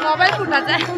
Mobile फुटाचा आहे.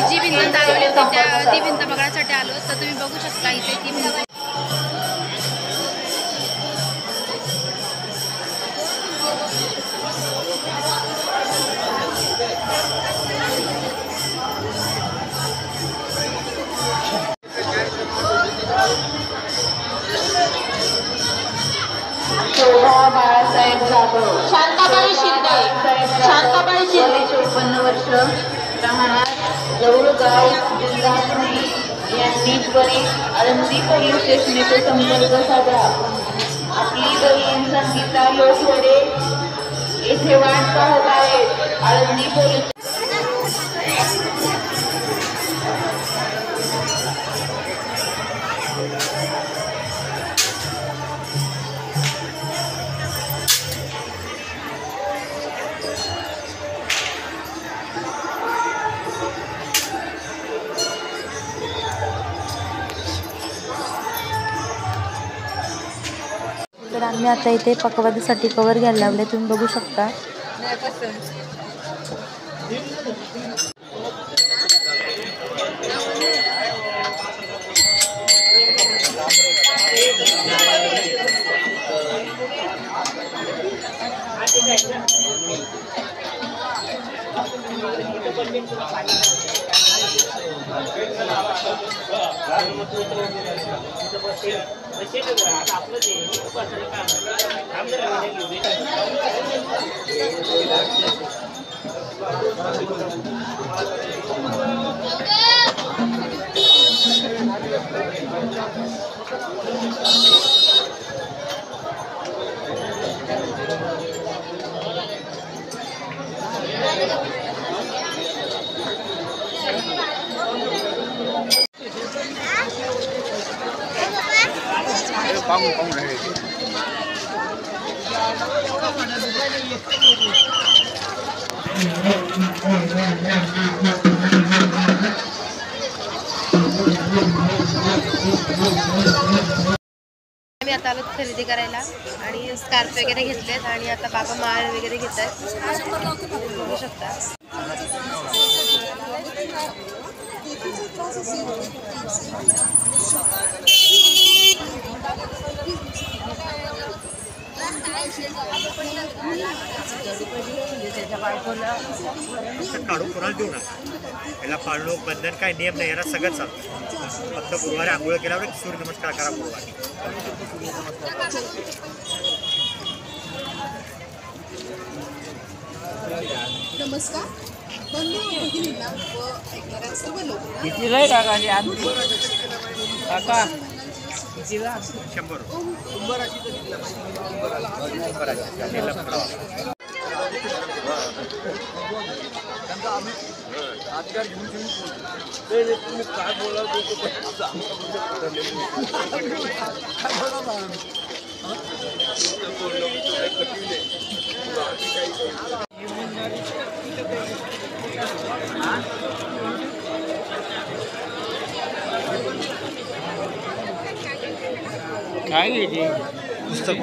जी भिंत चालवली होती ती भिंत बघण्यासाठी आलो तर तुम्ही बघू शकता इथे ती भिंत शांताबाई शिंदे 54 वर्ष राहणार जवळगाव जिल्हा पुणे यांनी त्वरित आळंदी पोलीस स्टेशनचे संपर्क साधा. आपली बहीण संगीता लोटवडे येथे वाट पाहत आहेत. आळंदी पोलीस तर आम्ही आता इथे पकवादीसाठी कवर घ्यायला लावले, तुम्ही बघू शकता. आम्ही आता आलो खरेदी करायला आणि स्कार्फ वगैरे घेतलेत आणि आता बाबा माळ वगैरे घेत आहेत, बघू शकता. काढून कोणाला देऊ नका. याला पाळणूक बंधन काय नियम नाही, याला सगळं चालतं. फक्त गुरुवारी आंघोळ केल्यावर सूर्यनमस्कार करा गुरुवारी. नमस्कार बंधू भगिनींना व ऐकणाऱ्या सर्व लोकांना कितीला आहे काका कितीला 100 तुम्ही काय बोला काय घ्यायची पुस्तक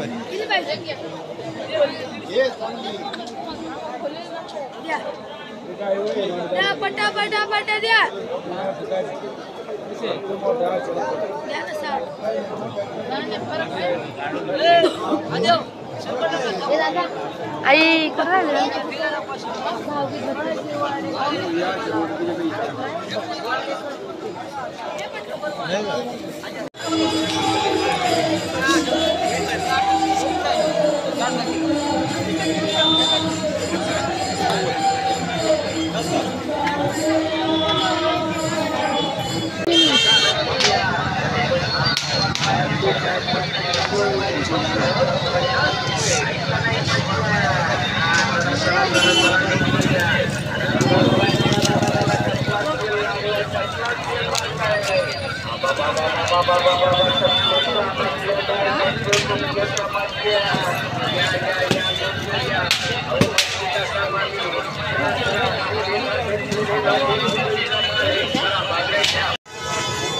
पटा पटा पटा द्या आई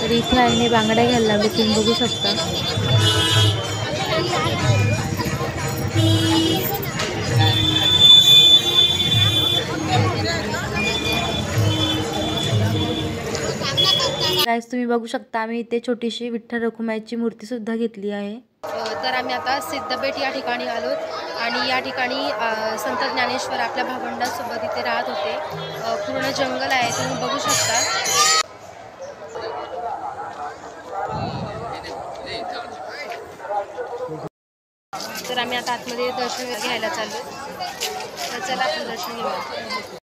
तर इथे आईने बांगड्या घ्यायला लावले, तुम्ही बघू शकता. गाईस तुम्ही बघू शकता आम्ही इथे छोटीशी विठ्ठल रखुमाईची मूर्ती सुद्धा घेतली आहे. तर आम्ही आता सिद्धपेठ या ठिकाणी आलो आणि या ठिकाणी संत ज्ञानेश्वर आपल्या भावंडांसोबत इथे राहत होते. पूर्ण जंगल आहे, तुम्ही बघू शकता. तर आम्ही आता आतमध्ये दर्शन घ्यायला चाललो. तर चला आपण दर्शन घेऊया.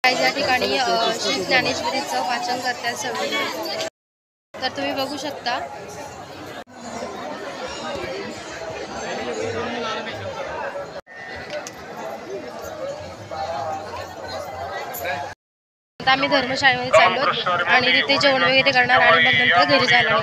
या ठिकाणी श्री ज्ञानेश्वरीचं वाचन करतात सगळे. तर तुम्ही बघू शकता. आता आम्ही धर्मशाळेमध्ये चाललो आणि तिथे जेवण वगैरे करणार आणि मग नंतर घरी जायला.